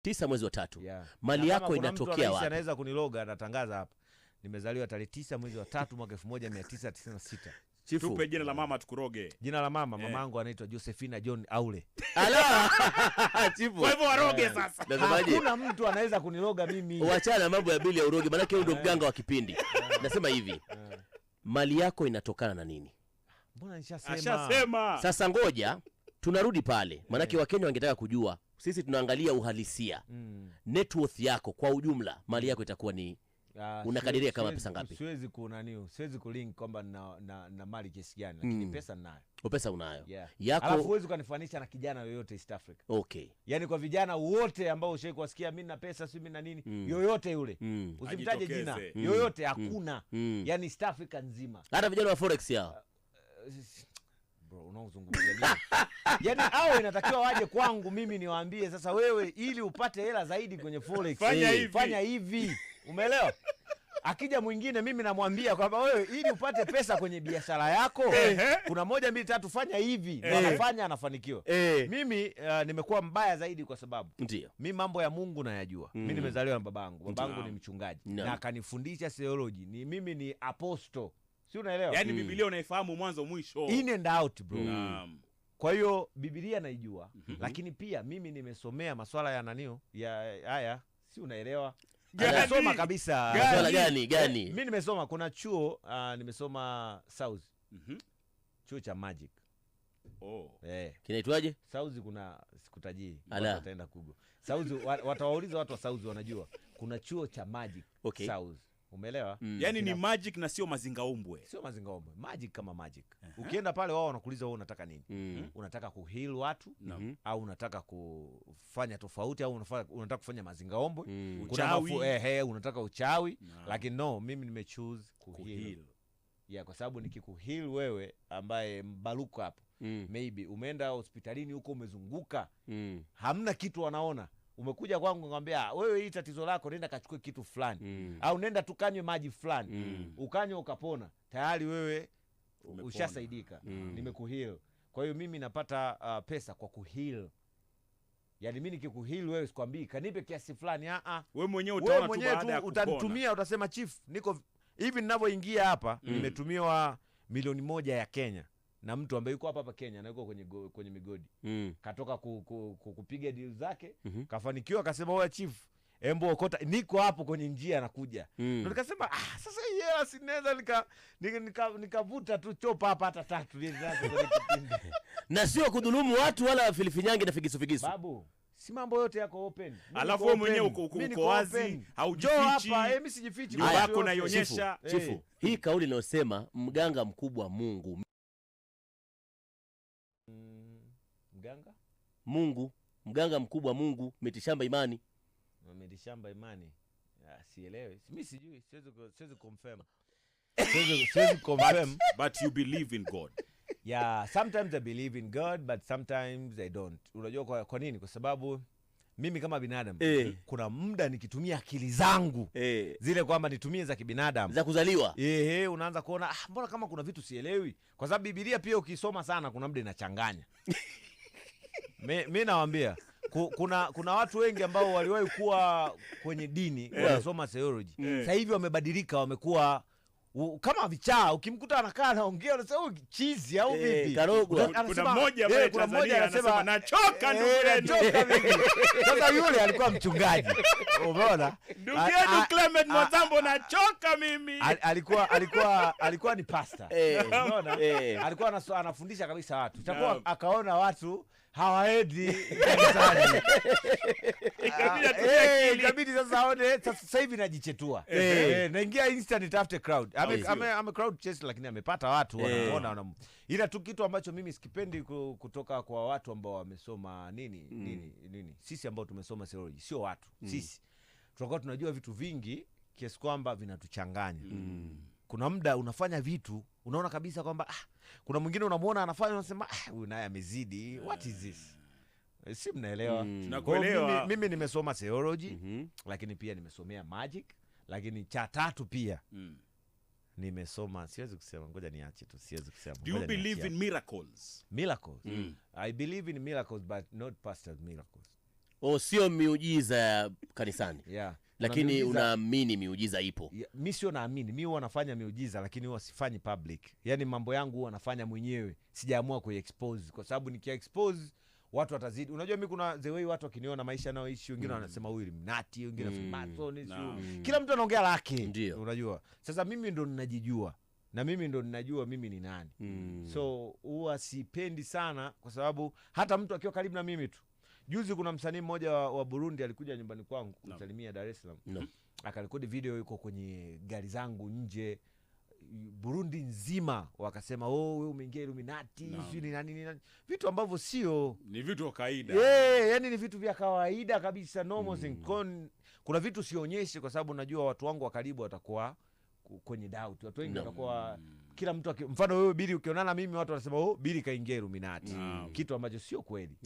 9 mwezi wa 3. Yeah. Mali yako inatokea wapi? Anaweza kuniloga anatangaza hapa. Nimezaliwa tarehe 9 mwezi wa 3 mwaka 1996. Chifu, tupe jina la mama tukuroge. Jina la mamangu anaitwa Josephina John Aule. Ala. Chifu. Kwa hivyo waroge sasa. Hakuna mtu anaweza kuniloga mimi. Uachana mambo ya bili ya uroge, maana yeye ndo mganga wa kipindi. Nasema hivi. Mali yako inatokana na nini? Mbona nishasema? Ashasema. Sasa ngoja tunarudi pale. Maana Wakenya wangetaka kujua. Sisi tunaangalia uhalisia. Net worth yako kwa ujumla, mali yako itakuwa ni unakadiria kama pesa ngapi? Siwezi kulink kwamba na mali kiasi gani, lakini pesa ninayo. Pesa unayo. Yako alafu huwezi kunifanisha na kijana yoyote East Africa. Okay. Yaani kwa vijana wote ambao ushawahi kusikia mimi na pesa sisi mimi na nini, yoyote yule. Usimtaje jina. Yoyote hakuna. Yaani East Africa nzima. Hata vijana wa forex yao. Bro, unaozungumzia nini? Yaani hao inatakiwa waje kwangu mimi niwaambie sasa, wewe ili upate hela zaidi kwenye forex fanya hivi. Umeelewa? Akija mwingine mimi namwambia kwamba wewe ili upate pesa kwenye biashara yako kuna 1 2 3 fanya hivi. Anafanya anafanikiwa. Mimi nimekuwa mbaya zaidi kwa sababu ndio mimi mambo ya Mungu nayajua. Mimi nimezaliwa na babangu ni mchungaji na akanifundisha theology. Mimi ni apostle. Si unaelewa? Yaani Biblia unaifahamu mwanzo mwisho. In and out, bro. Kwa hiyo Biblia naijua, lakini pia mimi nimesomea masuala ya nanio ya haya, si unaelewa? Nimesoma kabisa. Masuala gani? Mimi nimesoma kuna chuo nimesoma South. Chuo cha magic. Kinaitwaje? South kuna sikutajii. Wataenda Google. South watawauliza watu wa South wanajua. Kuna chuo cha magic South. Umeelewa? Yaani ni magic na sio mazingaombwe. Sio mazingaombwe. Magic kama magic. Ukienda pale wao wanakuuliza wewe unataka nini? Unataka kuheal watu au unataka kufanya tofauti au unataka kufanya mazingaombwe? Kuna unataka uchawi, lakini no, mimi nimechoose kuheal. Yeah, kwa sababu nikikuheal wewe ambaye mbaluko hapo, maybe umeenda hospitalini huko umezunguka, hamna kitu wanaona. Umekuja kwangu ngambia wewe hii tatizo lako nenda kachukue kitu fulani au nenda tukanywe maji fulani ukanywa ukapona, tayari wewe ushasaidika. Nimekuheal. Kwa hiyo mimi napata pesa kwa kuheal. Yaani mimi nikikuheal wewe sikwambii kanipe kiasi fulani, wewe mwenyewe utaona tu baada ya kupona. Utanitumia, utasema chief niko hivi ninavyoingia hapa nimetumiwa milioni 1 ya Kenya na mtu ambaye yuko hapa Kenya na yuko kwenye migodi. Katoka kupiga deal zake, kafanikiwa, akasema wewe chief, embo okota, niko hapo kwenye njia anakuja. Ndio nikasema sasa yeye sinaweza nikavuta tu chopa hapa hata 3 kwenye kipindi. Na sio kudhulumu watu wala filifinyange na figisu. Babu, si mambo yote yako open. Alafu wewe mwenyewe uko wazi, haujifichi. Hapa mimi sijifichi. Nyumba yako naionyesha. Chifu, hii kauli inayosema mganga mkubwa Mungu. Mganga mkubwa Mungu, mitishamba imani. Mitishamba imani. Sielewi. Mimi sijui, siwezi confirm. Siwezi confirm, but you believe in God. Yeah, sometimes I believe in God but sometimes I don't. Unajua kwa nini? Kwa sababu mimi kama binadamu kuna muda nikitumia akili zangu zile kwamba nitumie za kibinadamu za kuzaliwa, unaanza kuona mbona kama kuna vitu sielewi, kwa sababu Biblia pia ukisoma sana kuna muda inachanganya. Mimi nawaambia kuna watu wengi ambao waliwahi kuwa kwenye dini wanasoma theology, sasa hivi wamebadilika, wamekuwa kama vichaa. Ukimkuta anakaa anaongea unasema chizi au vipi? Kuna mmoja ambaye Tanzania anasema nachoka ndugu yenu. Sasa yule alikuwa mchungaji. Umeona? Ndugu yenu Clement Mwazambo nachoka mimi. Alikuwa ni pastor. Umeona? Alikuwa anafundisha kabisa watu. Itakuwa akaona watu hawaendi kanisani. Ikabidi sasa aone sasa hivi najichetua. Naingia Insta nitafute crowd. Ame crowd chase, lakini amepata watu wanaona. Ila tu kitu ambacho mimi sikipendi kutoka kwa watu ambao wamesoma nini. Sisi ambao tumesoma theology sio watu. Sisi tunakuwa tunajua vitu vingi kiasi kwamba vinatuchanganya. Kuna muda unafanya vitu unaona kabisa kwamba kuna mwingine unamuona anafanya unasema huyu naye amezidi. What is this? Si mnaelewa? Tunakuelewa. Mimi nimesoma theology lakini pia nimesomea magic, lakini cha tatu pia nimesoma, siwezi kusema, ngoja niache tu, siwezi kusema. Do you believe in miracles? Miracles? I believe in miracles but not pastors miracles. Sio miujiza ya kanisani. Yeah. Lakini unaamini miujiza ipo? Mimi sio naamini, mimi huwa nafanya miujiza lakini huwa sifanyi public. Yaani mambo yangu huwa nafanya mwenyewe. Sijaamua kuexpose kwa sababu nikiexpose watu watazidi. Unajua mimi kuna the way watu wakiniona maisha nao ishi, wengine wanasema huyu ni mnati, wengine Freemason, kila mtu anaongea lake. Unajua. Sasa mimi ndo ninajijua. Na mimi ndo ninajua mimi ni nani. So huwa sipendi sana kwa sababu hata mtu akiwa karibu na mimi tu. Juzi kuna msanii mmoja wa Burundi alikuja nyumbani kwangu kusalimia Dar es Salaam. Akarekodi video yuko kwenye gari zangu nje Burundi nzima, wakasema wewe umeingia Illuminati, sio ni nani. Vitu ambavyo sio, ni vitu vya kawaida. Yani ni vitu vya kawaida kabisa, normal thing. Kuna vitu sionyeshe kwa sababu najua watu wangu wa karibu watakuwa kwenye doubt. Watu wengi watakuwa kila mtu mfano wewe Billy ukionana mimi watu wanasema Billy kaingia Illuminati. Kitu ambacho sio kweli.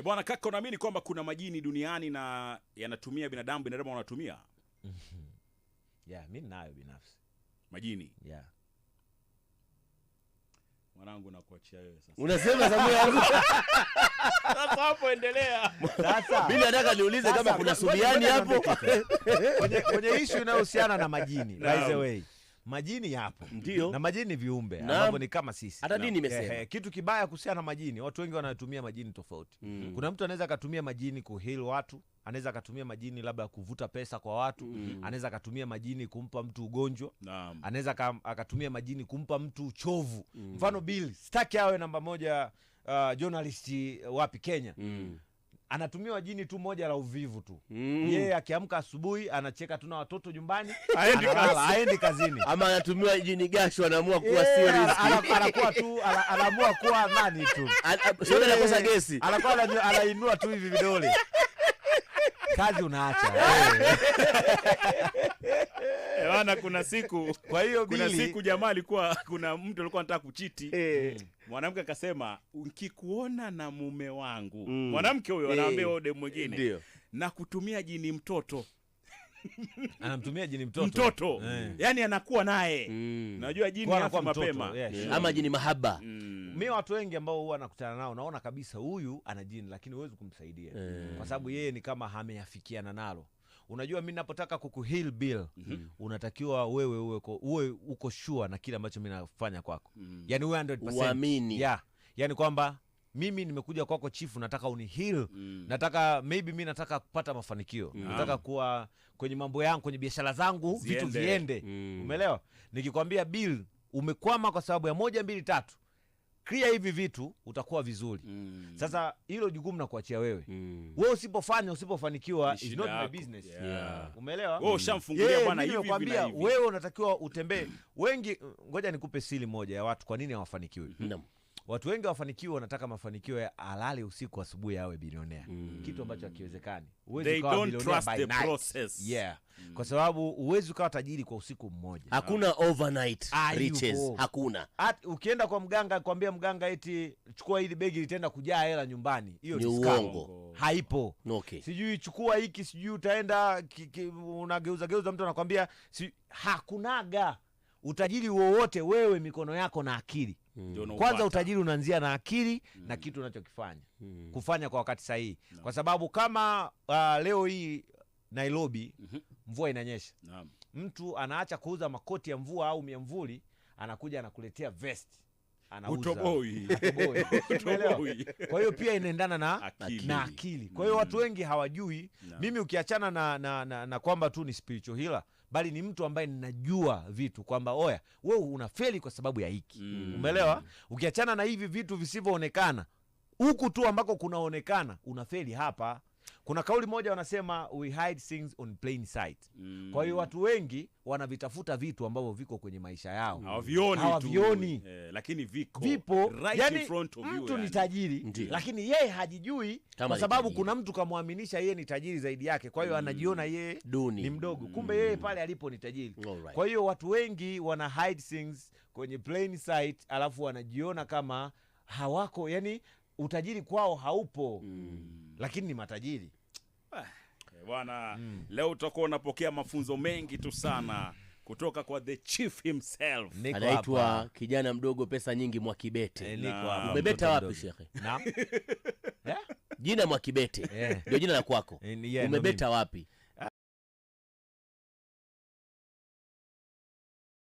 Bwana kaka, unaamini kwamba kuna majini duniani na yanatumia binadamu wanatumia? Mimi nayo binafsi. Majini? Mwanangu nakuachia wewe sasa. Unasema sababu yangu. Sasa hapo endelea. Sasa mimi nataka niulize kama kuna Subiani hapo. Kwenye issue inayohusiana na majini. By the way, majini yapo. Ndio. Na majini ni viumbe ambao ni kama sisi. Hata dini imesema. Kitu kibaya kuhusiana na majini, watu wengi wanatumia majini tofauti. Kuna mtu anaweza akatumia majini kuheal watu, anaweza akatumia majini labda kuvuta pesa kwa watu, anaweza akatumia majini kumpa mtu ugonjwa, anaweza akatumia majini kumpa mtu uchovu. Mfano Bill, sitaki awe namba 1 journalist wapi Kenya. Anatumia jini tu moja la uvivu tu. Yeye akiamka asubuhi anacheka tu na watoto nyumbani, aendi kazini. Ama anatumia jini gasho, anaamua kuwa serious. Anakuwa tu anaamua kuwa nani tu. Sio anakosa gesi. Anakuwa anainua tu hivi vidole. Kazi unaacha. Bwana kuna siku, kwa hiyo kuna siku jamaa alikuwa, kuna mtu alikuwa anataka kuchiti. Mwanamke akasema ukikuona na mume wangu, mwanamke huyo anaambia ode mwingine na kutumia jini mtoto. Anamtumia jini mtoto. Yaani anakuwa naye. Najua jini hapo mapema. Ama jini mahaba. Mimi watu wengi ambao huwa nakutana nao naona kabisa huyu ana jini lakini huwezi kumsaidia. Kwa sababu yeye ni kama hameafikiana nalo. Unajua mimi ninapotaka kukuheal Bill, unatakiwa wewe uko sure na kile ambacho mimi nafanya kwako. Yaani wewe 100%. Uamini. Yaani kwamba mimi nimekuja kwako chifu, nataka uniheal. Nataka mimi nataka kupata mafanikio. Nataka kuwa kwenye mambo yangu, kwenye biashara zangu, vitu viende. Umeelewa? Nikikwambia Bill, umekwama kwa sababu ya 1 2 3. Clear hivi vitu utakuwa vizuri. Sasa hilo jukumu na kuachia wewe. Wewe usipofanikiwa is not my business. Umeelewa? Wewe ushamfungulia bwana hivi nimekwambia wewe unatakiwa utembee. Wengi, ngoja nikupe siri moja ya watu kwa nini hawafanikiwi. Watu wengi hawafanikiwi, wanataka mafanikio ya alale usiku asubuhi awe bilionea. Kitu ambacho hakiwezekani. They don't trust the process. Kwa sababu uwezi ukawa tajiri kwa usiku mmoja. Hakuna overnight riches. Hakuna. Ukienda kwa mganga kwambia mganga eti chukua hili begi litaenda kujaa hela nyumbani, hiyo ni uongo. Haipo. Sijui chukua hiki, sijui utaenda unageuza mtu anakuambia hakunaga utajiri wowote. Wewe mikono yako na akili. Kwanza utajiri unaanzia na akili na kitu unachokifanya. Kufanya kwa wakati sahihi. Kwa sababu kama leo hii Nairobi mvua inanyesha. Mtu anaacha kuuza makoti ya mvua au miamvuli, anakuja anakuletea vest. Anauza. Utoboi. Kwa hiyo pia inaendana na akili. Kwa hiyo watu wengi hawajui. Mimi ukiachana na kwamba tu ni spiritual healer, bali ni mtu ambaye ninajua vitu kwamba wewe unafeli kwa sababu ya hiki. Umeelewa? Ukiachana na hivi vitu visivyoonekana, huku tu ambako kunaonekana unafeli hapa. Kuna kauli moja wanasema we hide things on plain sight. Kwa hiyo watu wengi wanavitafuta vitu ambavyo viko kwenye maisha yao. Hawavioni. Lakini vipo right yani, in front of you. Mtu ni tajiri lakini yeye hajijui kwa sababu kuna mtu kamwaminisha yeye ni tajiri zaidi yake. Kwa hiyo anajiona yeye ni mdogo. Kumbe yeye pale alipo ni tajiri. Kwa hiyo watu wengi wana hide things kwenye plain sight, alafu wanajiona kama hawako, yani utajiri kwao haupo. Lakini ni matajiri. Bwana, leo utakuwa unapokea mafunzo mengi tu sana kutoka kwa the chief himself. Anaitwa kijana mdogo pesa nyingi Mwakibete. Umebeta wapi shekhe? Jina Mwakibete ndio jina la kwako. Umebeta wapi?